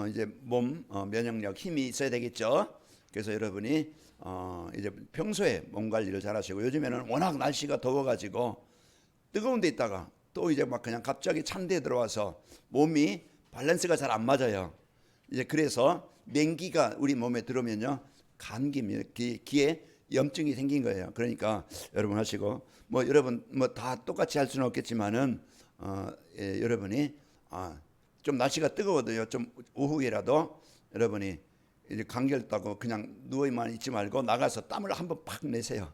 이제 몸 면역력 힘이 있어야 되겠죠. 그래서 여러분이 이제 평소에 몸 관리를 잘 하시고, 요즘에는 워낙 날씨가 더워가지고 뜨거운 데 있다가 또 이제 막 그냥 갑자기 찬 데 들어와서 몸이 밸런스가 잘 안 맞아요. 이제 그래서 냉기가 우리 몸에 들어오면요, 감기입니다. 귀에 염증이 생긴 거예요. 그러니까 여러분 하시고, 뭐 여러분 뭐 다 똑같이 할 수는 없겠지만은 여러분이 좀 날씨가 뜨거워도요, 좀 오후에라도 여러분이 이제 감기 걸렸다고 그냥 누워만 있지 말고 나가서 땀을 한번 팍 내세요.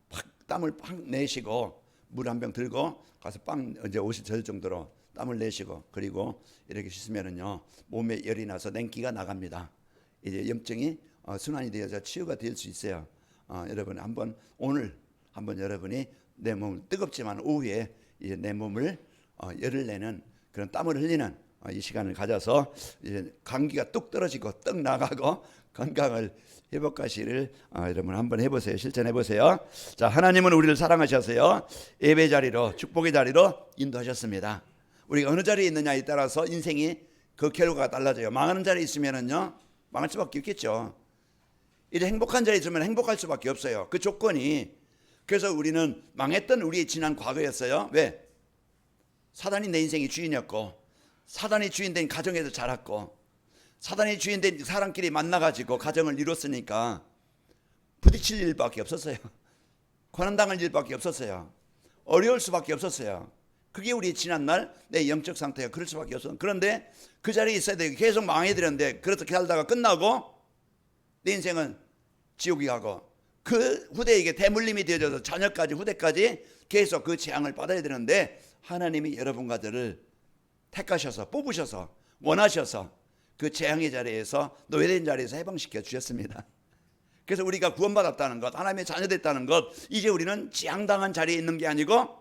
팍 땀을 팍 내시고 물 한 병 들고 가서 이제 옷이 젖을 정도로 땀을 내시고, 그리고 이렇게 씻으면은요, 몸에 열이 나서 냉기가 나갑니다. 이제 염증이 순환이 되어서 치유가 될 수 있어요. 여러분 오늘 한번 여러분이 내 몸을, 뜨겁지만 오후에 이제 내 몸을 열을 내는 그런 땀을 흘리는 이 시간을 가져서 이제 감기가 뚝 떨어지고 떡 나가고 건강을 회복하시를 여러분 한번 해보세요. 실천해 보세요. 자, 하나님은 우리를 사랑하셔서요, 예배 자리로, 축복의 자리로 인도하셨습니다. 우리가 어느 자리에 있느냐에 따라서 인생이 그 결과가 달라져요. 망하는 자리에 있으면은요, 망할 수밖에 없겠죠. 이제 행복한 자리에 있으면 행복할 수밖에 없어요. 그 조건이. 그래서 우리는 망했던 우리의 지난 과거였어요. 왜? 사단이 내 인생의 주인이었고, 사단이 주인된 가정에서 자랐고, 사단이 주인된 사람끼리 만나가지고 가정을 이뤘으니까 부딪힐 일밖에 없었어요. 고난당할 일밖에 없었어요. 어려울 수밖에 없었어요. 그게 우리 지난날 내 영적 상태가 그럴 수밖에 없었어요. 그런데 그 자리에 있어야 되고 계속 망해드렸는데, 그렇게 살다가 끝나고 내 인생은 지옥이 가고, 그 후대에게 대물림이 되어져서 자녀까지 후대까지 계속 그 재앙을 받아야 되는데, 하나님이 여러분과 저를 택하셔서 뽑으셔서 원하셔서 그 재앙의 자리에서, 노예된 자리에서 해방시켜 주셨습니다. 그래서 우리가 구원받았다는 것, 하나님의 자녀됐다는 것, 이제 우리는 재앙당한 자리에 있는 게 아니고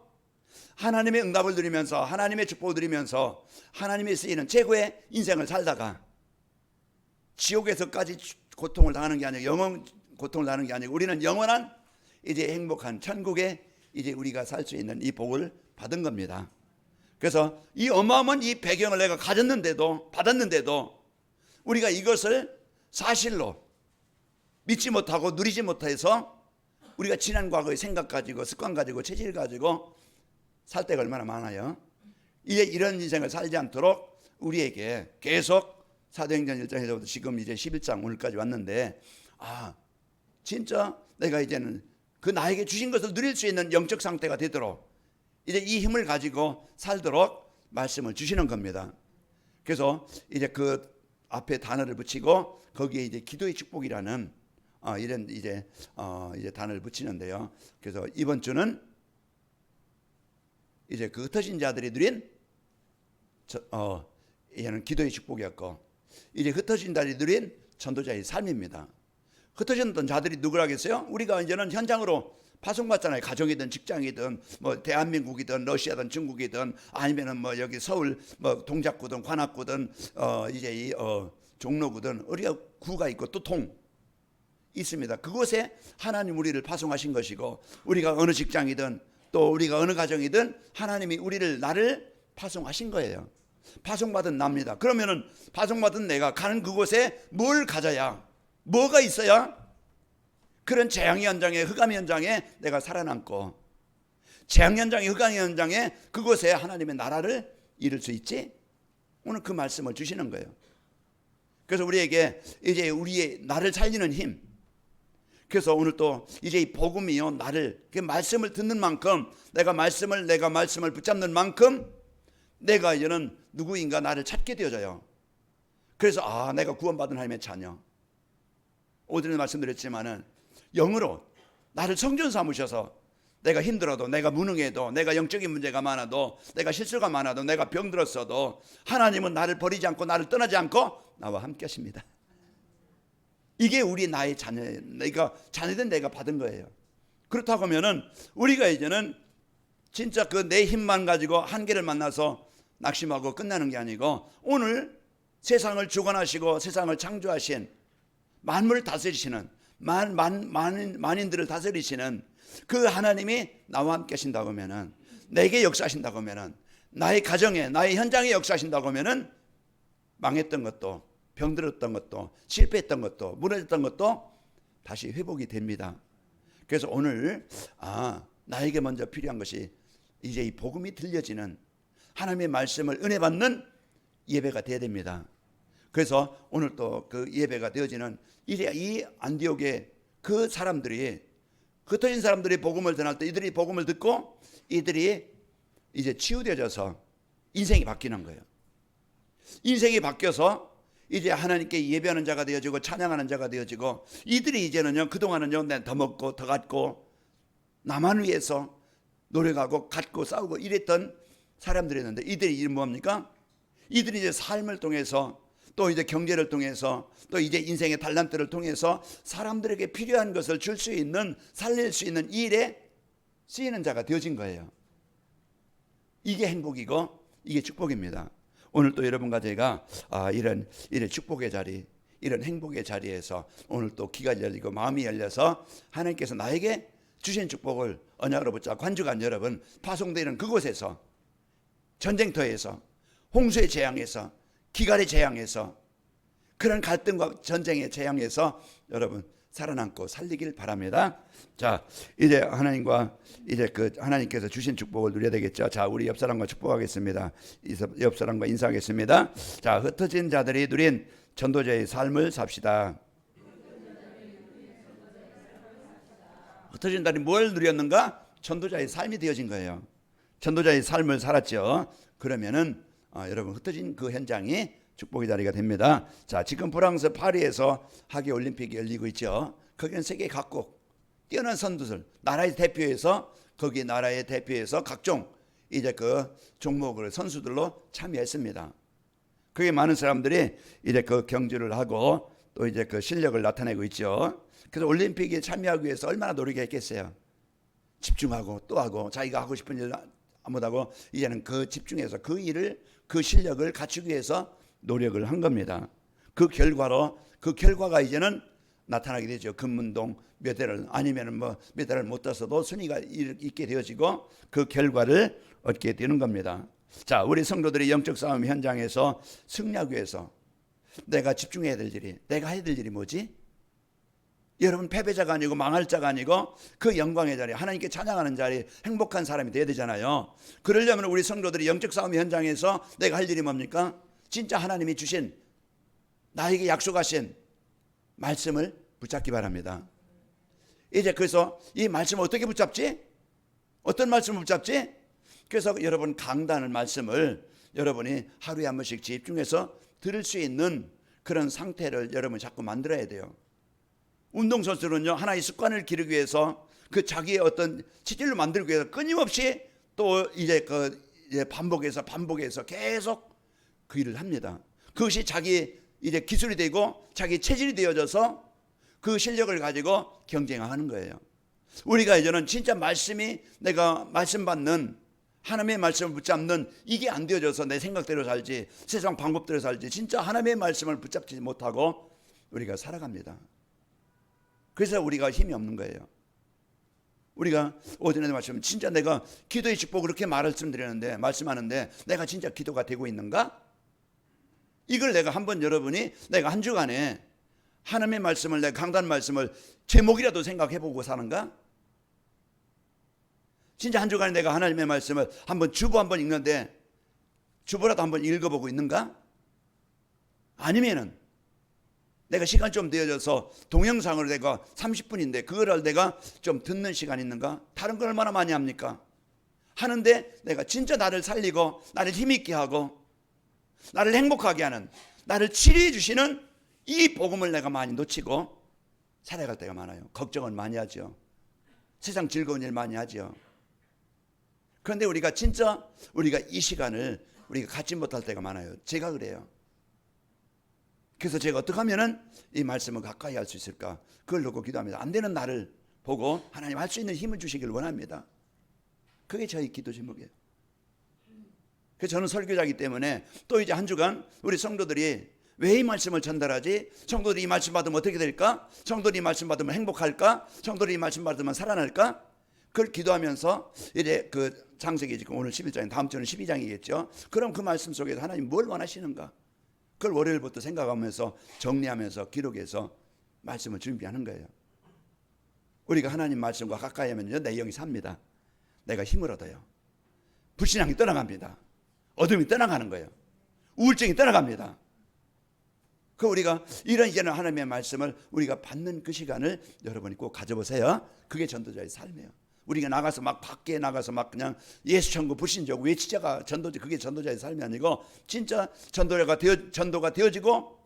하나님의 응답을 누리면서, 하나님의 축복을 누리면서 하나님의 쓰이는 최고의 인생을 살다가 지옥에서까지 고통을 당하는 게 아니고, 영원 고통을 당하는 게 아니고, 우리는 영원한 이제 행복한 천국에 이제 우리가 살 수 있는 이 복을 받은 겁니다. 그래서 이 어마어마한 이 배경을 내가 받았는데도 우리가 이것을 사실로 믿지 못하고 누리지 못해서 우리가 지난 과거의 생각 가지고, 습관 가지고, 체질 가지고 살 때가 얼마나 많아요. 이제 이런 인생을 살지 않도록 우리에게 계속 사도행전 1장에서부터 지금 이제 11장 오늘까지 왔는데, 진짜 내가 이제는 그 나에게 주신 것을 누릴 수 있는 영적 상태가 되도록 이제 이 힘을 가지고 살도록 말씀을 주시는 겁니다. 그래서 이제 그 앞에 단어를 붙이고 거기에 이제 기도의 축복이라는 이런 이제 단어를 붙이는데요. 그래서 이번 주는 이제 그 흩어진 자들이 누린 얘는 기도의 축복이었고, 이제 흩어진 자들이 누린 전도자의 삶입니다. 흩어졌던 자들이 누구라겠어요? 우리가 이제는 현장으로 파송받잖아요. 가정이든 직장이든 뭐 대한민국이든 러시아든 중국이든 아니면은 뭐 여기 서울 뭐 동작구든 관악구든 이제 이 종로구든 우리가 구가 있고 또 통 있습니다. 그곳에 하나님 우리를 파송하신 것이고, 우리가 어느 직장이든 또 우리가 어느 가정이든 하나님이 나를 파송하신 거예요. 파송받은 납니다. 그러면은 파송받은 내가 가는 그곳에 뭘 가져야, 뭐가 있어야 그런 재앙 현장에, 흑암 현장에 내가 살아남고, 재앙 현장에, 흑암 현장에 그곳에 하나님의 나라를 이룰 수 있지? 오늘 그 말씀을 주시는 거예요. 그래서 우리에게 이제 우리의 나를 살리는 힘, 그래서 오늘 또 이제 이 복음이요, 나를, 그 말씀을 듣는 만큼, 내가 말씀을 붙잡는 만큼 내가 이제는 누구인가 나를 찾게 되어져요. 그래서 내가 구원받은 하나님의 자녀. 오전에 말씀드렸지만은 영으로 나를 성전 삼으셔서, 내가 힘들어도, 내가 무능해도, 내가 영적인 문제가 많아도, 내가 실수가 많아도, 내가 병들었어도 하나님은 나를 버리지 않고 나를 떠나지 않고 나와 함께 하십니다. 이게 나의 자녀예요. 내가 자녀된 내가 받은 거예요. 그렇다고 하면은 우리가 이제는 진짜 그 내 힘만 가지고 한계를 만나서 낙심하고 끝나는 게 아니고, 오늘 세상을 주관하시고 세상을 창조하신, 만물을 다스리시는, 만인들을 다스리시는 그 하나님이 나와 함께 하신다고 하면은, 내게 역사하신다고 하면은, 나의 가정에, 나의 현장에 역사하신다고 하면은 망했던 것도, 병들었던 것도, 실패했던 것도, 무너졌던 것도 다시 회복이 됩니다. 그래서 오늘 나에게 먼저 필요한 것이 이제 이 복음이 들려지는, 하나님의 말씀을 은혜 받는 예배가 되어야 됩니다. 그래서 오늘 또 그 예배가 되어지는 이 안디옥의 그 사람들이, 흩어진 사람들이 복음을 전할 때 이들이 복음을 듣고 이들이 이제 치유되어져서 인생이 바뀌는 거예요. 인생이 바뀌어서 이제 하나님께 예배하는 자가 되어지고 찬양하는 자가 되어지고, 이들이 이제는요, 그동안은요, 내 더 먹고 더 갖고 나만 위해서 노력하고 갖고 싸우고 이랬던 사람들이었는데, 이들이 뭡니까? 이들이 이제 삶을 통해서, 또 이제 경제를 통해서, 또 이제 인생의 달란트를 통해서 사람들에게 필요한 것을 줄 수 있는, 살릴 수 있는 일에 쓰이는 자가 되어진 거예요. 이게 행복이고 이게 축복입니다. 오늘 또 여러분과 제가 이런 축복의 자리, 이런 행복의 자리에서 오늘 또 귀가 열리고 마음이 열려서 하나님께서 나에게 주신 축복을 언약으로 붙잡고 한 주간 여러분 파송되는 그곳에서, 전쟁터에서, 홍수의 재앙에서, 기갈의 재앙에서, 그런 갈등과 전쟁의 재앙에서 여러분 살아남고 살리길 바랍니다. 자, 이제 하나님과 이제 하나님께서 주신 축복을 누려야 되겠죠. 자, 우리 옆 사람과 축복하겠습니다. 옆 사람과 인사하겠습니다. 자, 흩어진 자들이 누린 전도자의 삶을 삽시다. 흩어진 자들이 뭘 누렸는가? 전도자의 삶이 되어진 거예요. 전도자의 삶을 살았죠. 그러면은 여러분 흩어진 그 현장이 축복의 자리가 됩니다. 자, 지금 프랑스 파리에서 하계 올림픽이 열리고 있죠. 거기는 세계 각국 뛰어난 선수들, 나라의 대표에서, 거기 나라의 대표에서 각종 이제 그 종목을 선수들로 참여했습니다. 그게 많은 사람들이 이제 그 경주를 하고 또 이제 그 실력을 나타내고 있죠. 그래서 올림픽에 참여하기 위해서 얼마나 노력했겠어요. 집중하고 또 하고 자기가 하고 싶은 일 못하고 이제는 그 집중해서 그 일을, 그 실력을 갖추기 위해서 노력을 한 겁니다. 그 결과가 이제는 나타나게 되죠. 금운동 메달을, 아니면은 뭐 메달을 못 따서도 순위가 있게 되어지고 그 결과를 얻게 되는 겁니다. 자, 우리 성도들이 영적 싸움 현장에서 승리하기 위해서 내가 집중해야 될 일이, 내가 해야 될 일이 뭐지? 여러분 패배자가 아니고 망할 자가 아니고 그 영광의 자리, 하나님께 찬양하는 자리, 행복한 사람이 돼야 되잖아요. 그러려면 우리 성도들이 영적 싸움 현장에서 내가 할 일이 뭡니까? 진짜 하나님이 주신, 나에게 약속하신 말씀을 붙잡기 바랍니다. 이제 그래서 이 말씀을 어떻게 붙잡지? 어떤 말씀을 붙잡지? 그래서 여러분 강단을, 말씀을 여러분이 하루에 한 번씩 집중해서 들을 수 있는 그런 상태를 여러분이 자꾸 만들어야 돼요. 운동선수는요, 하나의 습관을 기르기 위해서 그 자기의 어떤 체질로 만들기 위해서 끊임없이 또 이제 반복해서 계속 그 일을 합니다. 그것이 자기 이제 기술이 되고 자기 체질이 되어져서 그 실력을 가지고 경쟁하는 거예요. 우리가 이제는 진짜 말씀이, 내가 말씀 받는, 하나님의 말씀을 붙잡는 이게 안 되어져서 내 생각대로 살지, 세상 방법대로 살지, 진짜 하나님의 말씀을 붙잡지 못하고 우리가 살아갑니다. 그래서 우리가 힘이 없는 거예요. 우리가 어제도 말씀, 진짜 내가 기도의 축복 그렇게 말씀드리는데, 말씀하는데 내가 진짜 기도가 되고 있는가? 이걸 내가 한번 여러분이, 내가 한 주간에 하나님의 말씀을, 내가 강단 말씀을 제목이라도 생각해보고 사는가? 진짜 한 주간에 내가 하나님의 말씀을 한번 주보 한번 읽는데 주보라도 한번 읽어보고 있는가? 아니면은 내가 시간 좀 되어져서 동영상으로 내가 30분인데 그거를 내가 좀 듣는 시간 있는가? 다른 걸 얼마나 많이 합니까? 하는데 내가 진짜 나를 살리고 나를 힘있게 하고 나를 행복하게 하는, 나를 치료해 주시는 이 복음을 내가 많이 놓치고 살아갈 때가 많아요. 걱정을 많이 하죠. 세상 즐거운 일 많이 하죠. 그런데 우리가 진짜 우리가 이 시간을 우리가 갖지 못할 때가 많아요. 제가 그래요. 그래서 제가 어떻게 하면은 이 말씀을 가까이 할 수 있을까? 그걸 놓고 기도합니다. 안 되는 나를 보고 하나님 할 수 있는 힘을 주시길 원합니다. 그게 저희 기도 제목이에요. 그래서 저는 설교자이기 때문에 또 이제 한 주간 우리 성도들이 왜 이 말씀을 전달하지? 성도들이 이 말씀 받으면 어떻게 될까? 성도들이 이 말씀 받으면 행복할까? 성도들이 이 말씀 받으면 살아날까? 그걸 기도하면서 이제 그 창세기 지금 오늘 11장이, 다음 주는 12장이겠죠. 그럼 그 말씀 속에서 하나님 뭘 원하시는가? 그걸 월요일부터 생각하면서 정리하면서 기록해서 말씀을 준비하는 거예요. 우리가 하나님 말씀과 가까이 하면요, 내 영이 삽니다. 내가 힘을 얻어요. 불신앙이 떠나갑니다. 어둠이 떠나가는 거예요. 우울증이 떠나갑니다. 그 우리가 이런 이제는 하나님의 말씀을 우리가 받는 그 시간을 여러분이 꼭 가져보세요. 그게 전도자의 삶이에요. 우리가 나가서 막 밖에 나가서 막 그냥 예수 천국 불신자고 외치자가 그게 전도자의 삶이 아니고, 진짜 전도가 되어지고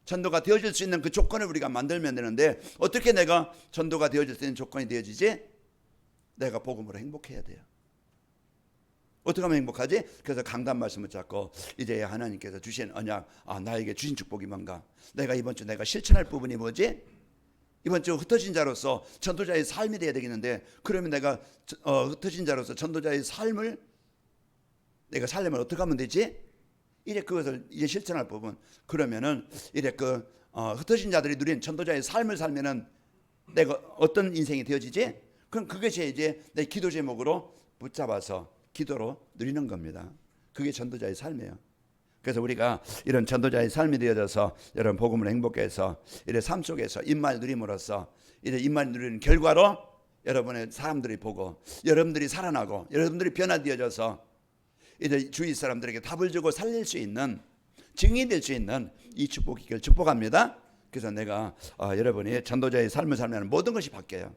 전도가 되어질 수 있는 그 조건을 우리가 만들면 되는데, 어떻게 내가 전도가 되어질 수 있는 조건이 되어지지? 내가 복음으로 행복해야 돼요. 어떻게 하면 행복하지? 그래서 강단 말씀을 잡고 이제 하나님께서 주신 언약, 나에게 주신 축복이 뭔가, 내가 이번 주 내가 실천할 부분이 뭐지? 이번 주 흩어진 자로서 전도자의 삶이 돼야 되겠는데, 그러면 내가 흩어진 자로서 전도자의 삶을 내가 살려면 어떻게 하면 되지? 이제 그것을 이제 실천할 부분. 그러면은 이제 흩어진 자들이 누린 전도자의 삶을 살면은 내가 어떤 인생이 되어지지? 그럼 그것이 이제 내 기도 제목으로 붙잡아서 기도로 누리는 겁니다. 그게 전도자의 삶이에요. 그래서 우리가 이런 전도자의 삶이 되어져서 여러분 복음을 행복해서 이래 삶 속에서 입말 누림으로써 이제 입말 누리는 결과로 여러분의 사람들이 보고 여러분들이 살아나고 여러분들이 변화되어져서 이제 주위 사람들에게 답을 주고 살릴 수 있는 증인이 될 수 있는 이 축복이길 축복합니다. 그래서 내가 여러분이 전도자의 삶을 살면 모든 것이 바뀌어요.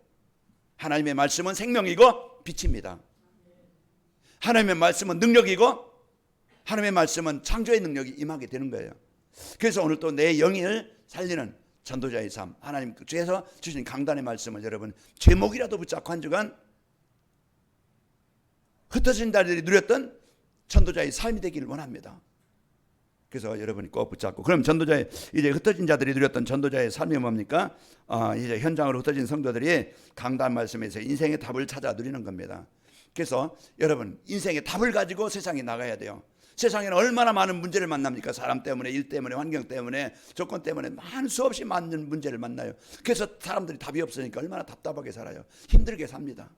하나님의 말씀은 생명이고 빛입니다. 하나님의 말씀은 능력이고 하나님의 말씀은 창조의 능력이 임하게 되는 거예요. 그래서 오늘 또 내 영을 살리는 전도자의 삶, 하나님께서 주신 강단의 말씀을 여러분 제목이라도 붙잡고 한 주간 흩어진 자들이 누렸던 전도자의 삶이 되기를 원합니다. 그래서 여러분이 꼭 붙잡고, 그럼 전도자의 이제 흩어진 자들이 누렸던 전도자의 삶이 뭡니까? 이제 현장으로 흩어진 성도들이 강단 말씀에서 인생의 답을 찾아 누리는 겁니다. 그래서 여러분 인생의 답을 가지고 세상에 나가야 돼요. 세상에는 얼마나 많은 문제를 만납니까? 사람 때문에, 일 때문에, 환경 때문에, 조건 때문에 많은 수없이 많은 문제를 만나요. 그래서 사람들이 답이 없으니까 얼마나 답답하게 살아요. 힘들게 삽니다.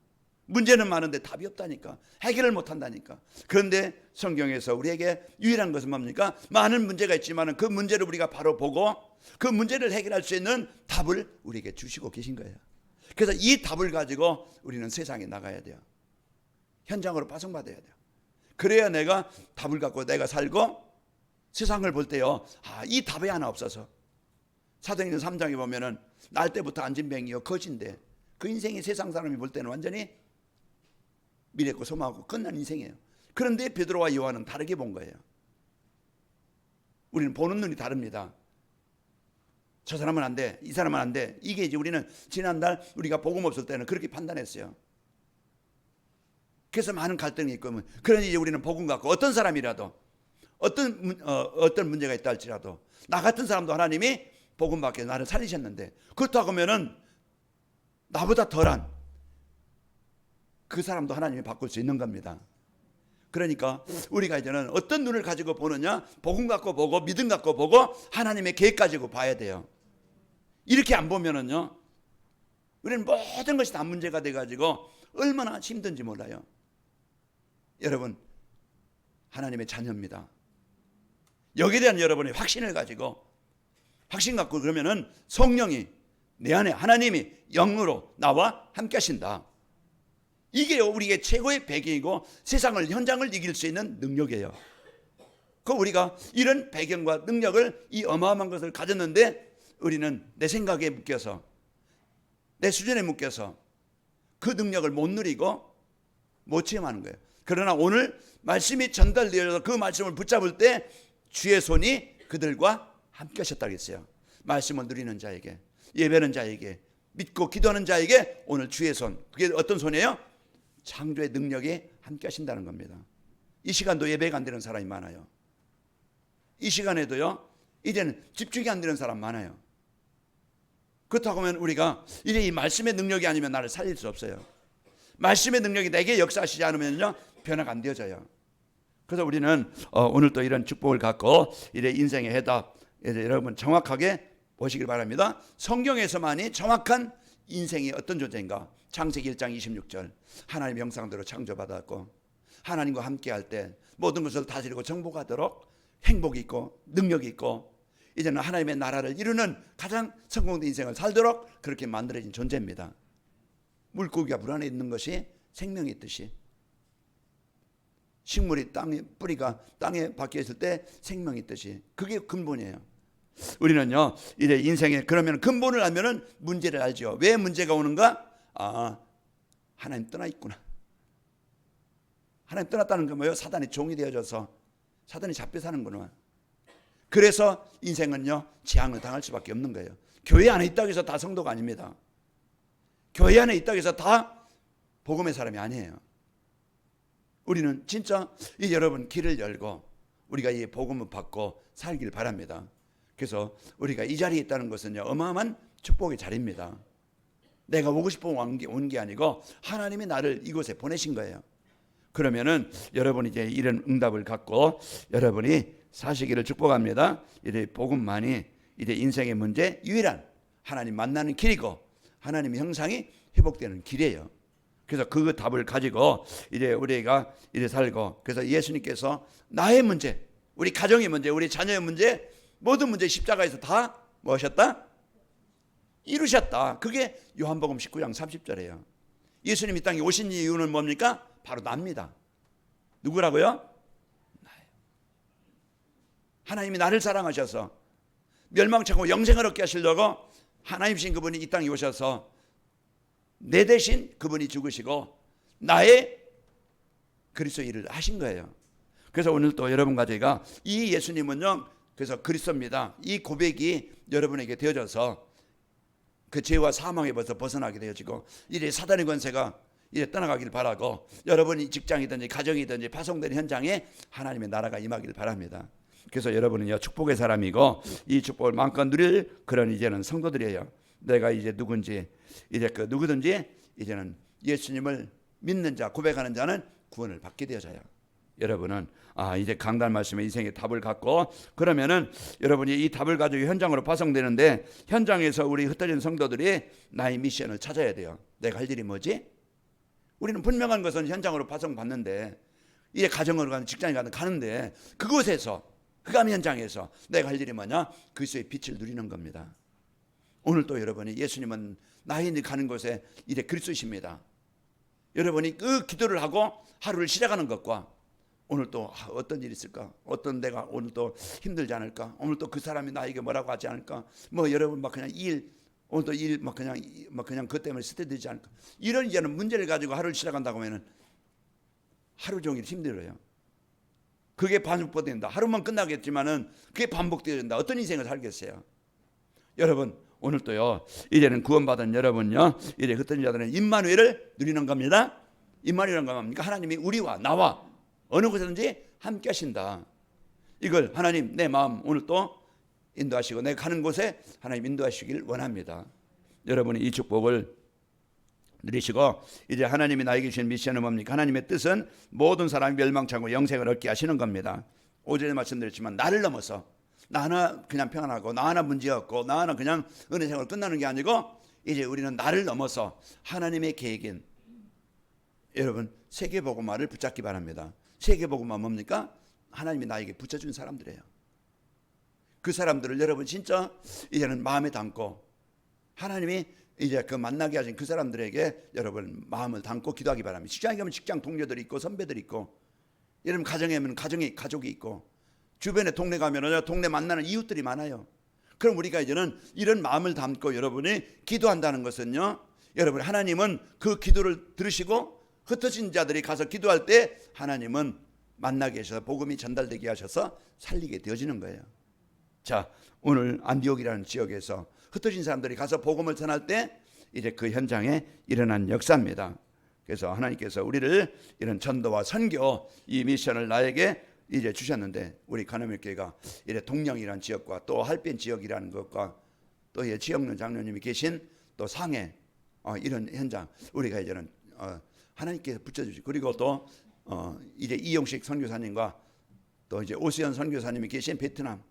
문제는 많은데 답이 없다니까. 해결을 못한다니까. 그런데 성경에서 우리에게 유일한 것은 뭡니까? 많은 문제가 있지만 그 문제를 우리가 바로 보고 그 문제를 해결할 수 있는 답을 우리에게 주시고 계신 거예요. 그래서 이 답을 가지고 우리는 세상에 나가야 돼요. 현장으로 파송받아야 돼요. 그래야 내가 답을 갖고 내가 살고 세상을 볼 때요, 이 답이 하나 없어서. 사도행전 3장에 보면은 날 때부터 안진뱅이요 거진데 그 인생이 세상 사람이 볼 때는 완전히 미랬고 소망하고 끝난 인생이에요. 그런데 베드로와 요한은 다르게 본 거예요. 우리는 보는 눈이 다릅니다. 저 사람은 안 돼, 이 사람은 안 돼. 이게 이제 우리는 지난달 우리가 복음 없을 때는 그렇게 판단했어요. 그래서 많은 갈등이 있고, 그러니 이제 우리는 복음 갖고 어떤 사람이라도 어떤 문제가 있다 할지라도 나 같은 사람도 하나님이 복음 받게 나를 살리셨는데, 그렇다고 하면은 나보다 덜한 그 사람도 하나님이 바꿀 수 있는 겁니다. 그러니까 우리가 이제는 어떤 눈을 가지고 보느냐, 복음 갖고 보고 믿음 갖고 보고 하나님의 계획 가지고 봐야 돼요. 이렇게 안 보면은요, 우리는 모든 것이 다 문제가 돼가지고 얼마나 힘든지 몰라요. 여러분 하나님의 자녀입니다. 여기에 대한 여러분의 확신을 가지고, 확신 갖고 그러면은 성령이 내 안에, 하나님이 영으로 나와 함께 하신다. 이게 우리의 최고의 배경이고 세상을, 현장을 이길 수 있는 능력이에요. 그 우리가 이런 배경과 능력을, 이 어마어마한 것을 가졌는데 우리는 내 생각에 묶여서, 내 수준에 묶여서 그 능력을 못 누리고 못 체험하는 거예요. 그러나 오늘 말씀이 전달되어서 그 말씀을 붙잡을 때 주의 손이 그들과 함께 하셨다고 했어요. 말씀을 누리는 자에게, 예배하는 자에게, 믿고 기도하는 자에게 오늘 주의 손, 그게 어떤 손이에요? 창조의 능력이 함께 하신다는 겁니다. 이 시간도 예배가 안 되는 사람이 많아요. 이 시간에도요, 이제는 집중이 안 되는 사람 많아요. 그렇다고 하면 우리가 이제 이 말씀의 능력이 아니면 나를 살릴 수 없어요. 말씀의 능력이 내게 역사하시지 않으면요, 변화가 안 되어져요. 그래서 우리는 오늘 또 이런 축복을 갖고 이제 인생의 해답, 이제 여러분 정확하게 보시길 바랍니다. 성경에서만이 정확한 인생이 어떤 존재인가. 창세기 1장 26절, 하나님의 형상대로 창조받았고 하나님과 함께할 때 모든 것을 다스리고 정복하도록 행복이 있고 능력이 있고 이제는 하나님의 나라를 이루는 가장 성공된 인생을 살도록 그렇게 만들어진 존재입니다. 물고기가 물 안에 있는 것이 생명이 있듯이 식물이 뿌리가 땅에 박혀 있을 때 생명이 있듯이 그게 근본이에요. 우리는요 이제 인생에 그러면 근본을 알면은 문제를 알죠. 왜 문제가 오는가? 하나님 떠나 있구나. 하나님 떠났다는 건 뭐예요? 사단이 종이 되어져서 사단이 잡혀 사는구나. 그래서 인생은요 재앙을 당할 수밖에 없는 거예요. 교회 안에 있다고 해서 다 성도가 아닙니다. 교회 안에 있다고 해서 다 복음의 사람이 아니에요. 우리는 진짜 이 여러분 길을 열고 우리가 이 복음을 받고 살길 바랍니다. 그래서 우리가 이 자리에 있다는 것은요 어마어마한 축복의 자리입니다. 내가 오고 싶어 온 게 아니고 하나님이 나를 이곳에 보내신 거예요. 그러면은 여러분이 이제 이런 응답을 갖고 여러분이 사시기를 축복합니다. 이제 복음만이 이제 인생의 문제 유일한 하나님 만나는 길이고 하나님의 형상이 회복되는 길이에요. 그래서 그 답을 가지고 이제 우리가 이제 살고 그래서 예수님께서 나의 문제, 우리 가정의 문제, 우리 자녀의 문제 모든 문제 십자가에서 다 뭐 하셨다? 이루셨다. 그게 요한복음 19장 30절이에요. 예수님이 이 땅에 오신 이유는 뭡니까? 바로 납니다. 누구라고요? 나예요. 하나님이 나를 사랑하셔서 멸망치 않고 영생을 얻게 하시려고 하나님이신 그분이 이 땅에 오셔서 내 대신 그분이 죽으시고 나의 그리스도 일을 하신 거예요. 그래서 오늘 또 여러분과 제가 이 예수님은요 그래서 그리스도입니다. 이 고백이 여러분에게 되어져서 그 죄와 사망에 벗어나게 되어지고 이제 사단의 권세가 이제 떠나가길 바라고 여러분이 직장이든지 가정이든지 파송된 현장에 하나님의 나라가 임하길 바랍니다. 그래서 여러분은요 축복의 사람이고 이 축복을 마음껏 누릴 그런 이제는 성도들이에요. 내가 이제 누군지 이제 그 누구든지 이제는 예수님을 믿는 자 고백하는 자는 구원을 받게 되어져요. 여러분은 이제 강단 말씀에 인생의 답을 갖고 그러면은 여러분이 이 답을 가지고 현장으로 파송되는데 현장에서 우리 흩어진 성도들이 나의 미션을 찾아야 돼요. 내가 할 일이 뭐지? 우리는 분명한 것은 현장으로 파송받는데 이제 가정으로 가는 직장에 가는데 그곳에서 흑암 현장에서 내가 할 일이 뭐냐? 그리스도의 빛을 누리는 겁니다. 오늘 또 여러분이 예수님은 나의 가는 곳에 이제 그리스도이십니다. 여러분이 그 기도를 하고 하루를 시작하는 것과 오늘 또 어떤 일이 있을까? 어떤 내가 오늘 또 힘들지 않을까? 오늘 또 그 사람이 나에게 뭐라고 하지 않을까? 뭐 여러분 막 그냥 오늘 또 일 막 그냥 그것 때문에 스트레스 되지 않을까? 이런 이제는 문제를 가지고 하루를 시작한다고 하면은 하루 종일 힘들어요. 그게 반복된다. 하루만 끝나겠지만은 그게 반복된다. 어떤 인생을 살겠어요? 여러분 오늘 또요 이제는 구원받은 여러분요 이제 흩어진 자들은 임마누엘을 누리는 겁니다. 임마누엘은 뭡니까? 하나님이 우리와 나와 어느 곳에든지 함께 하신다. 이걸 하나님 내 마음 오늘 또 인도하시고 내가 가는 곳에 하나님 인도하시길 원합니다. 여러분이 이 축복을 누리시고 이제 하나님이 나에게 주신 미션은 뭡니까? 하나님의 뜻은 모든 사람이 멸망치 않고 영생을 얻게 하시는 겁니다. 오전에 말씀드렸지만 나를 넘어서 나 하나 그냥 평안하고 나 하나 문제 없고 나 하나 그냥 은혜 생활 끝나는 게 아니고 이제 우리는 나를 넘어서 하나님의 계획인 여러분 세계복음화를 붙잡기 바랍니다. 세계복음화 뭡니까? 하나님이 나에게 붙여준 사람들이에요. 그 사람들을 여러분 진짜 이제는 마음에 담고 하나님이 이제 그 만나게 하신 그 사람들에게 여러분 마음을 담고 기도하기 바랍니다. 직장에 가면 직장 동료들이 있고 선배들이 있고 여러분 가정에 가면 가족이 있고 주변에 동네 가면 동네 만나는 이웃들이 많아요. 그럼 우리가 이제는 이런 마음을 담고 여러분이 기도한다는 것은요 여러분 하나님은 그 기도를 들으시고 흩어진 자들이 가서 기도할 때 하나님은 만나게 하셔서 복음이 전달되게 하셔서 살리게 되어지는 거예요. 자 오늘 안디옥이라는 지역에서 흩어진 사람들이 가서 복음을 전할 때 이제 그 현장에 일어난 역사입니다. 그래서 하나님께서 우리를 이런 전도와 선교 이 미션을 나에게 이제 주셨는데 우리 가나멜교회가 이제 동령이라는 지역과 또 할빈 지역이라는 것과 또 이제 지역론 장로님이 계신 또 상해 이런 현장 우리가 이제는 하나님께서 붙여주시고 그리고 또 이제 이용식 선교사님과 또 이제 오수연 선교사님이 계신 베트남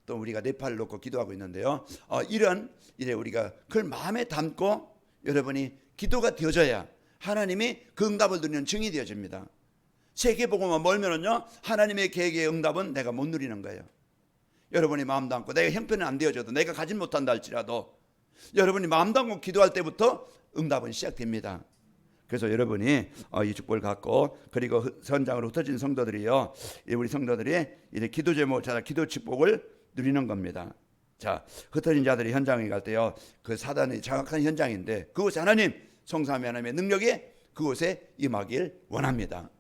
또 우리가 네팔을 놓고 기도하고 있는데요. 이런 이제 우리가 그걸 마음에 담고 여러분이 기도가 되어져야 하나님이 그 응답을 드리는 증이 되어집니다. 세계복음만 멀면은요 하나님의 계획의 응답은 내가 못 누리는 거예요. 여러분이 마음 담고 내가 형편은 안 되어져도 내가 가진 못한다 할지라도 여러분이 마음 담고 기도할 때부터 응답은 시작됩니다. 그래서 여러분이 이 축복을 갖고 그리고 현장으로 흩어진 성도들이요 우리 성도들이 이제 기도 제목을 찾아 기도 축복을 누리는 겁니다. 자, 흩어진 자들이 현장에 갈 때요 그 사단의 장악한 현장인데 그곳에 하나님 성삼위 하나님의 능력이 그곳에 임하길 원합니다.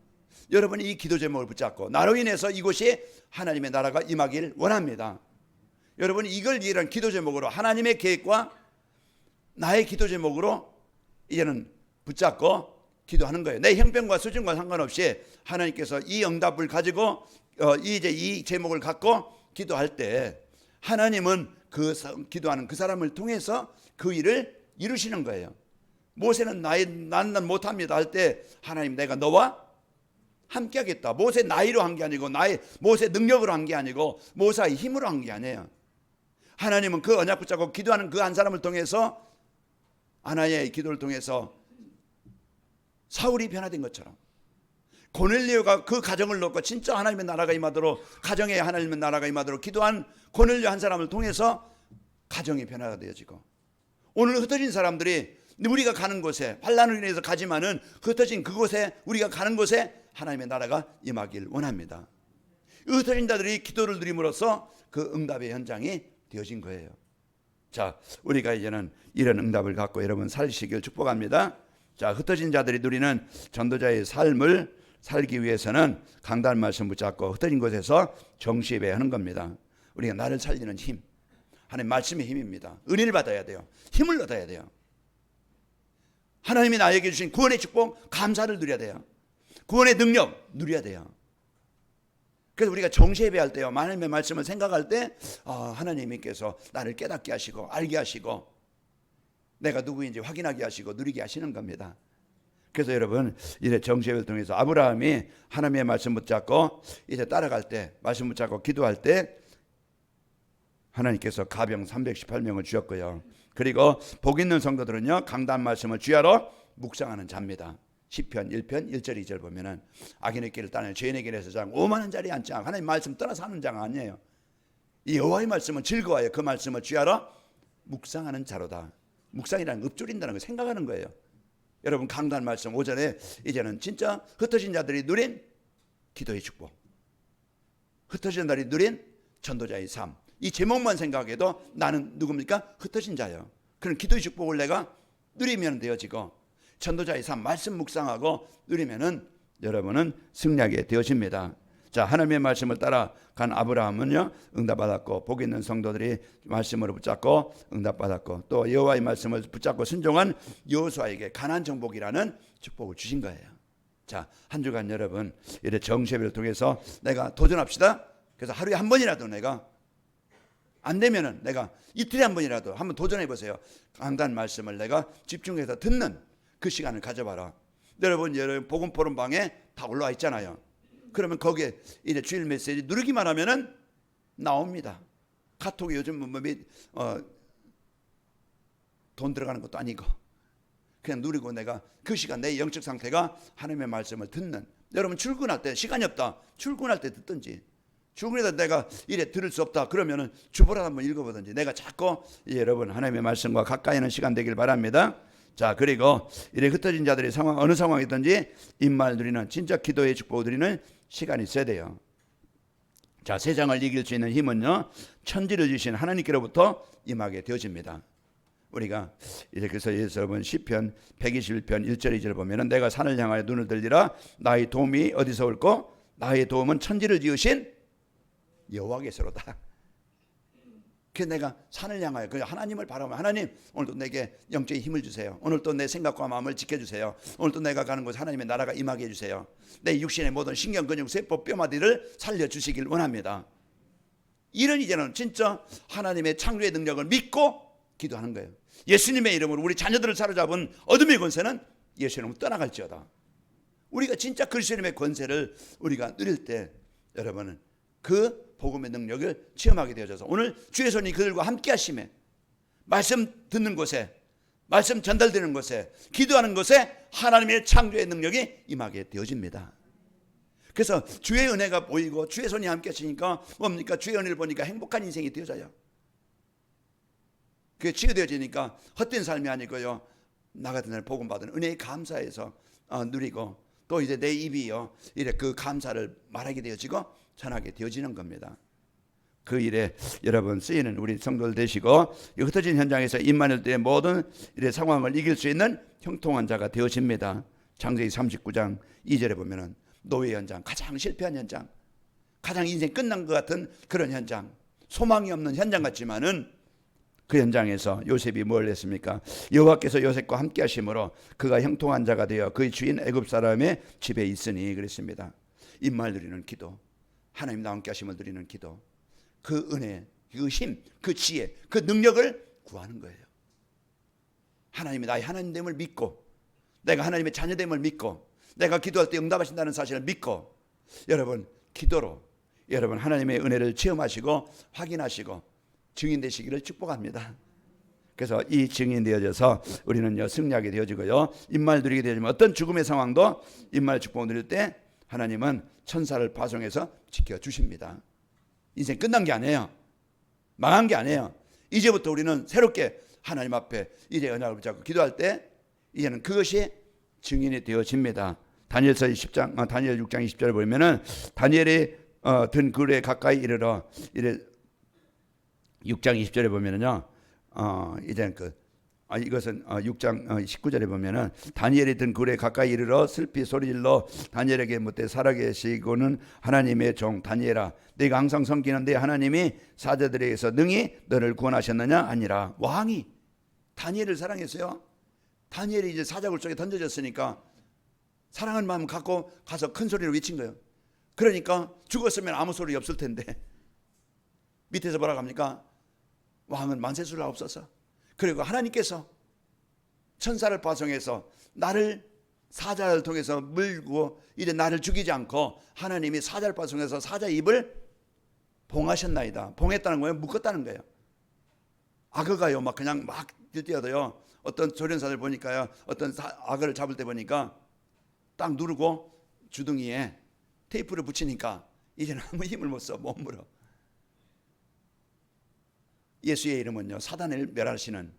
여러분이 이 기도 제목을 붙잡고 나로 인해서 이곳이 하나님의 나라가 임하길 원합니다. 여러분이 이걸 이해한 기도 제목으로 하나님의 계획과 나의 기도 제목으로 이제는 붙잡고 기도하는 거예요. 내 형편과 수준과 상관없이 하나님께서 이 응답을 가지고 이제 이 제목을 갖고 기도할 때 하나님은 기도하는 그 사람을 통해서 그 일을 이루시는 거예요. 모세는 나는 못합니다 할 때 하나님 내가 너와 함께 하겠다. 모세 나이로 한 게 아니고 모세 능력으로 한 게 아니고 모세의 힘으로 한 게 아니에요. 하나님은 그 언약 붙잡고 기도하는 그 한 사람을 통해서 아나니아의 기도를 통해서 사울이 변화된 것처럼 고넬료가 그 가정을 놓고 진짜 하나님의 나라가 임하도록 가정에 하나님의 나라가 임하도록 기도한 고넬료 한 사람을 통해서 가정이 변화가 되어지고 오늘 흩어진 사람들이 우리가 가는 곳에 환난으로 인해서 가지만은 흩어진 그곳에 우리가 가는 곳에 하나님의 나라가 임하길 원합니다. 흩어진 자들이 기도를 드림으로써 그 응답의 현장이 되어진 거예요. 자, 우리가 이제는 이런 응답을 갖고 여러분 살시길 축복합니다. 자, 흩어진 자들이 누리는 전도자의 삶을 살기 위해서는 강단 말씀 붙잡고 흩어진 곳에서 정시예배 하는 겁니다. 우리가 나를 살리는 힘, 하나님 말씀의 힘입니다. 은혜를 받아야 돼요. 힘을 얻어야 돼요. 하나님이 나에게 주신 구원의 축복 감사를 누려야 돼요. 구원의 능력 누려야 돼요. 그래서 우리가 정시예배할 때요 하나님의 말씀을 생각할 때 하나님께서 나를 깨닫게 하시고 알게 하시고 내가 누구인지 확인하게 하시고 누리게 하시는 겁니다. 그래서 여러분 이제 정시예배를 통해서 아브라함이 하나님의 말씀 붙잡고 이제 따라갈 때 말씀 붙잡고 기도할 때 하나님께서 가병 318명을 주셨고요. 그리고 복 있는 성도들은요 강단 말씀을 주야로 묵상하는 자입니다. 시편 1편 1절 2절 보면은 악인의 길을 따내 죄인의 길에서 장 오만한 자리에 앉지 않고 하나님 말씀 떠나서 하는 자가 아니에요. 이 여호와의 말씀은 즐거워요. 그 말씀을 주야로 묵상하는 자로다. 묵상이라는 읊조린다는 거 생각하는 거예요. 여러분 강단 말씀 오전에 이제는 진짜 흩어진 자들이 누린 기도의 축복, 흩어진 자들이 누린 전도자의 삶, 이 제목만 생각해도 나는 누굽니까? 흩어진 자예요. 그런 기도의 축복을 내가 누리면 되어지고 전도자의 삶 말씀 묵상하고 누리면은 여러분은 승리하게 되어집니다. 자, 하나님의 말씀을 따라간 아브라함은요 응답받았고 복 있는 성도들이 말씀으로 붙잡고 응답받았고 또 여호와의 말씀을 붙잡고 순종한 여호수아에게 가나안 정복이라는 축복을 주신 거예요. 자, 한 주간 여러분 이래 정시예배를 통해서 내가 도전합시다. 그래서 하루에 한 번이라도 내가 안 되면은 내가 이틀에 한 번이라도 한번 도전해 보세요. 강단 말씀을 내가 집중해서 듣는 그 시간을 가져봐라. 여러분 복음 포럼 방에 다 올라와 있잖아요. 그러면 거기에 이제 주일 메시지 누르기만 하면은 나옵니다. 카톡이 요즘 돈 들어가는 것도 아니고 그냥 누리고 내가 그 시간 내 영적 상태가 하나님의 말씀을 듣는. 여러분 출근할 때 시간이 없다. 출근할 때 듣든지. 출근해서 내가 이래 들을 수 없다 그러면은 주보라도 한번 읽어보든지 내가 자꾸 여러분 하나님의 말씀과 가까이 하는 시간 되길 바랍니다. 자, 그리고 이래 흩어진 자들이 어느 상황이든지 입말 누리는 진짜 기도의 축복을 누리는 시간이 있어야 돼요. 자, 세상을 이길 수 있는 힘은요 천지를 주신 하나님께로부터 임하게 되어집니다. 우리가 이제 그래서 여러분 시편 121편 1절 2절 보면은 내가 산을 향하여 눈을 들리라 나의 도움이 어디서 올꼬 나의 도움은 천지를 지으신 여호와께서로다. 그래서 내가 산을 향하여 그 하나님을 바라보면 하나님 오늘도 내게 영적인 힘을 주세요. 오늘도 내 생각과 마음을 지켜주세요. 오늘도 내가 가는 곳 하나님의 나라가 임하게 해주세요. 내 육신의 모든 신경 근육 세포 뼈마디를 살려주시길 원합니다. 이런 이제는 진짜 하나님의 창조의 능력을 믿고 기도하는 거예요. 예수님의 이름으로 우리 자녀들을 사로잡은 어둠의 권세는 예수님으로 떠나갈지어다. 우리가 진짜 그리스도님의 권세를 우리가 누릴 때 여러분은 그 복음의 능력을 체험하게 되어져서 오늘 주의 손이 그들과 함께 하심에 말씀 듣는 곳에 말씀 전달되는 곳에 기도하는 곳에 하나님의 창조의 능력이 임하게 되어집니다. 그래서 주의 은혜가 보이고 주의 손이 함께 하시니까 뭡니까? 주의 은혜를 보니까 행복한 인생이 되어져요. 그게 치유되어지니까 헛된 삶이 아니고요, 나 같은 날 복음 받은 은혜에 감사해서 누리고, 또 이제 내 입이요 이래 그 감사를 말하게 되어지고 전하게 되어지는 겁니다. 그 일에 여러분 쓰이는 우리 성도들 되시고, 이 흩어진 현장에서 임마누엘 때의 모든 이래 상황을 이길 수 있는 형통한 자가 되어집니다. 창세기 39장 2절에 보면은 노예 현장, 가장 실패한 현장, 가장 인생 끝난 것 같은 그런 현장, 소망이 없는 현장 같지만은 그 현장에서 요셉이 뭘 했습니까? 여호와께서 요셉과 함께 하심으로 그가 형통한 자가 되어 그의 주인 애굽 사람의 집에 있으니 그랬습니다. 임마를 드리는 기도, 하나님 나와 함께 하심을 드리는 기도, 그 은혜, 그 힘, 그 지혜, 그 능력을 구하는 거예요. 하나님이 나의 하나님됨을 믿고, 내가 하나님의 자녀됨을 믿고, 내가 기도할 때 응답하신다는 사실을 믿고, 여러분 기도로 여러분 하나님의 은혜를 체험하시고 확인하시고 증인 되시기를 축복합니다. 그래서 이 증인 되어져서 우리는요 승리하게 되어지고요, 임마를 누리게 되어지면 어떤 죽음의 상황도 임마의 축복을 누릴 때 하나님은 천사를 파송해서 지켜주십니다. 인생 끝난 게 아니에요. 망한 게 아니에요. 이제부터 우리는 새롭게 하나님 앞에 이제 언약을 붙잡고 기도할 때 이제는 그것이 증인이 되어집니다. 다니엘서 10장, 다니엘 6장 20절에 보면은 다니엘이 든 굴에 가까이 이르러, 이래 6장 20절에 보면은요, 이제 이것은 6장 19절에 보면은 다니엘이 든 굴에 가까이 이르러 슬피 소리질러 다니엘에게 묻되 살아계시고는 하나님의 종 다니엘아, 네가 항상 섬기는 네 하나님이 사자들에게서 능히 너를 구원하셨느냐? 아니라. 왕이 다니엘을 사랑했어요. 다니엘이 이제 사자굴 속에 던져졌으니까 사랑하는 마음 갖고 가서 큰 소리로 외친 거예요. 그러니까 죽었으면 아무 소리 없을 텐데 밑에서 뭐라고 합니까? 왕은 만세수를 없어서, 그리고 하나님께서 천사를 파송해서 나를 사자를 통해서 물고 이제 나를 죽이지 않고 하나님이 사자를 파송해서 사자 입을 봉하셨나이다. 봉했다는 거예요. 묶었다는 거예요. 악어가요 막 그냥 막 뛰어도요, 어떤 조련사들 보니까요, 어떤 악어를 잡을 때 보니까 딱 누르고 주둥이에 테이프를 붙이니까 이제는 아무 힘을 못 써, 못 물어. 예수의 이름은요 사단을 멸하시는,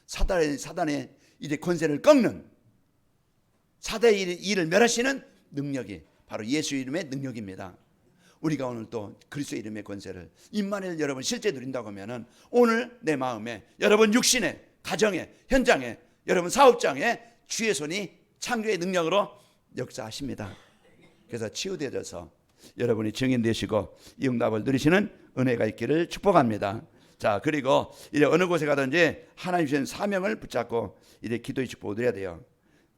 사단의 이제 권세를 꺾는, 사단의 일을 멸하시는 능력이 바로 예수 이름의 능력입니다. 우리가 오늘 또 그리스도의 이름의 권세를 임마누엘 여러분 실제 누린다고 하면은 오늘 내 마음에, 여러분 육신에, 가정에, 현장에, 여러분 사업장에 주의 손이 창조의 능력으로 역사하십니다. 그래서 치유되어져서 여러분이 증인되시고 이 응답을 누리시는 은혜가 있기를 축복합니다. 자, 그리고 이제 어느 곳에 가든지 하나님 주신 사명을 붙잡고 이제 기도의 축복을 드려야 돼요.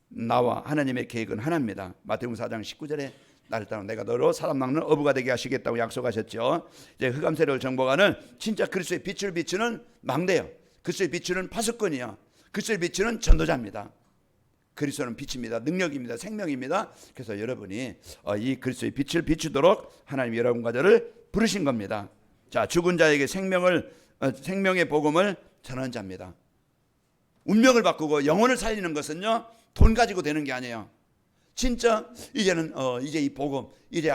나와 하나님의 계획은 하나입니다. 마태복음 4장 19절에 나를 따라 내가 너로 사람 낚는 어부가 되게 하시겠다고 약속하셨죠. 이제 흑암세력을 정복하는 진짜 그리스도의 빛을 비추는 망대요. 그리스도의 비추는 파수꾼이요. 그리스도의 비추는 전도자입니다. 그리스도는 빛입니다. 능력입니다. 생명입니다. 그래서 여러분이 이 그리스도의 빛을 비추도록 하나님 여러분과 저를 부르신 겁니다. 자, 죽은 자에게 생명의 복음을 전하는 자입니다. 운명을 바꾸고 영혼을 살리는 것은요 돈 가지고 되는 게 아니에요. 진짜 이제는 이제 이 복음, 이제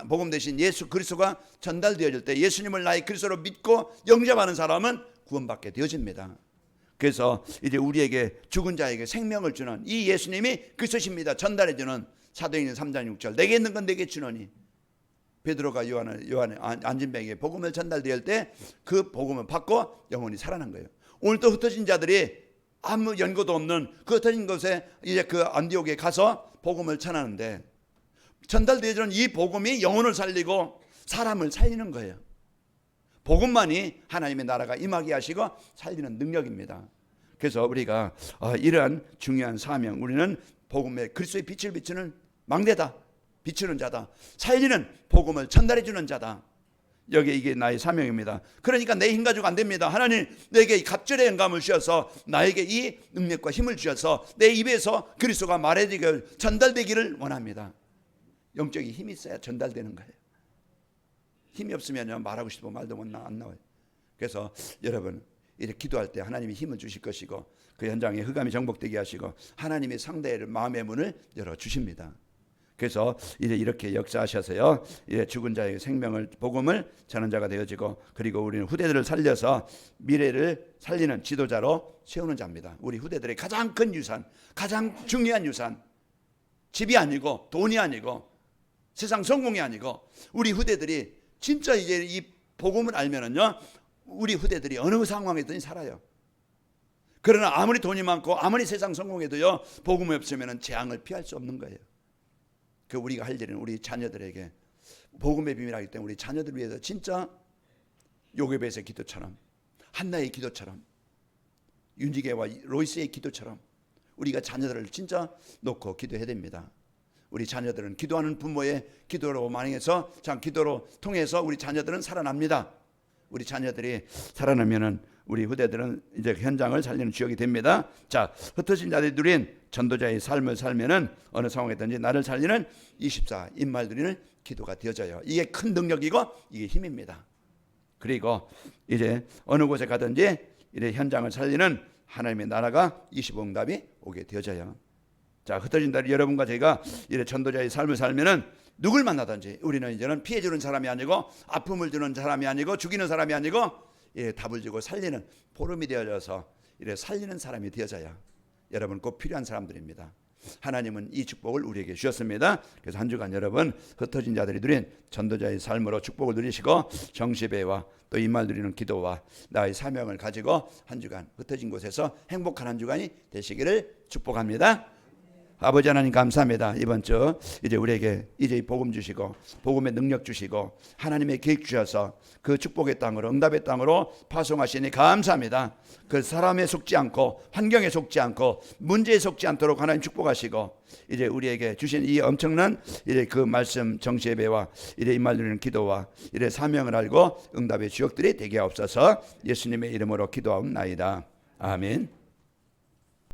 복음 대신 예수 그리스도가 전달되어질 때 예수님을 나의 그리스도로 믿고 영접하는 사람은 구원받게 되어집니다. 그래서 이제 우리에게 죽은 자에게 생명을 주는 이 예수님이 그리스도십니다. 전달해주는 사도행전 3장 6절 내게 있는 건 내게 주노니, 베드로가 요한의 안진뱅에게 복음을 전달될 때 그 복음을 받고 영혼이 살아난 거예요. 오늘 또 흩어진 자들이 아무 연고도 없는 그 흩어진 곳에 이제 그 안디옥에 가서 복음을 전하는데 전달되어지는 이 복음이 영혼을 살리고 사람을 살리는 거예요. 복음만이 하나님의 나라가 임하게 하시고 살리는 능력입니다. 그래서 우리가 이러한 중요한 사명, 우리는 복음의 그리스도의 빛을 비추는 망대다, 비추는 자다, 살리는 복음을 전달해 주는 자다. 여기 이게 나의 사명입니다. 그러니까 내 힘 가지고 안 됩니다. 하나님 내게 갑절의 영감을 주셔서 나에게 이 능력과 힘을 주셔서 내 입에서 그리스도가 말해지기를 전달되기를 원합니다. 영적인 힘이 있어야 전달되는 거예요. 힘이 없으면 말하고 싶으면 말도 안 나와요. 그래서 여러분 이제 기도할 때 하나님이 힘을 주실 것이고 그 현장에 흑암이 정복되게 하시고 하나님의 상대의 마음의 문을 열어주십니다. 그래서 이제 이렇게 역사하셔서요, 이제 죽은 자의 생명을 복음을 전하는 자가 되어지고, 그리고 우리는 후대들을 살려서 미래를 살리는 지도자로 세우는 자입니다. 우리 후대들의 가장 큰 유산, 가장 중요한 유산, 집이 아니고 돈이 아니고 세상 성공이 아니고, 우리 후대들이 진짜 이제 이 복음을 알면은요, 우리 후대들이 어느 상황에든 살아요. 그러나 아무리 돈이 많고 아무리 세상 성공해도요, 복음이 없으면은 재앙을 피할 수 없는 거예요. 그 우리가 할 일은 우리 자녀들에게 복음의 비밀하기 때문에 우리 자녀들 위해서 진짜 요괴벳의 기도처럼, 한나의 기도처럼, 윤지계와 로이스의 기도처럼 우리가 자녀들을 진짜 놓고 기도해야 됩니다. 우리 자녀들은 기도하는 부모의 기도로 만행해서, 참 기도로 통해서 우리 자녀들은 살아납니다. 우리 자녀들이 살아나면은 우리 후대들은 이제 현장을 살리는 주역이 됩니다. 자, 흩어진 자들이 누린 전도자의 삶을 살면은 어느 상황이든지 나를 살리는 24 임말 누리는 기도가 되어져요. 이게 큰 능력이고 이게 힘입니다. 그리고 이제 어느 곳에 가든지 이제 현장을 살리는 하나님의 나라가 25응답이 오게 되어져요. 자, 흩어진 자들 여러분과 제가 이제 전도자의 삶을 살면은 누굴 만나든지 우리는 이제는 피해 주는 사람이 아니고 아픔을 주는 사람이 아니고 죽이는 사람이 아니고 답을 주고 살리는 보름이 되어져서 이래 살리는 사람이 되어져야 여러분 꼭 필요한 사람들입니다. 하나님은 이 축복을 우리에게 주셨습니다. 그래서 한 주간 여러분 흩어진 자들이 누린 전도자의 삶으로 축복을 누리시고 정시배와 또 이 말 누리는 기도와 나의 사명을 가지고 한 주간 흩어진 곳에서 행복한 한 주간이 되시기를 축복합니다. 아버지 하나님 감사합니다. 이번 주 이제 우리에게 이제 복음 주시고 복음의 능력 주시고 하나님의 계획 주셔서 그 축복의 땅으로 응답의 땅으로 파송하시니 감사합니다. 그 사람에 속지 않고 환경에 속지 않고 문제에 속지 않도록 하나님 축복하시고 이제 우리에게 주신 이 엄청난 이제 그 말씀 정시예배와 이제 이 말 누리는 기도와 이제 사명을 알고 응답의 주역들이 되게 하옵소서. 예수님의 이름으로 기도하옵나이다. 아멘.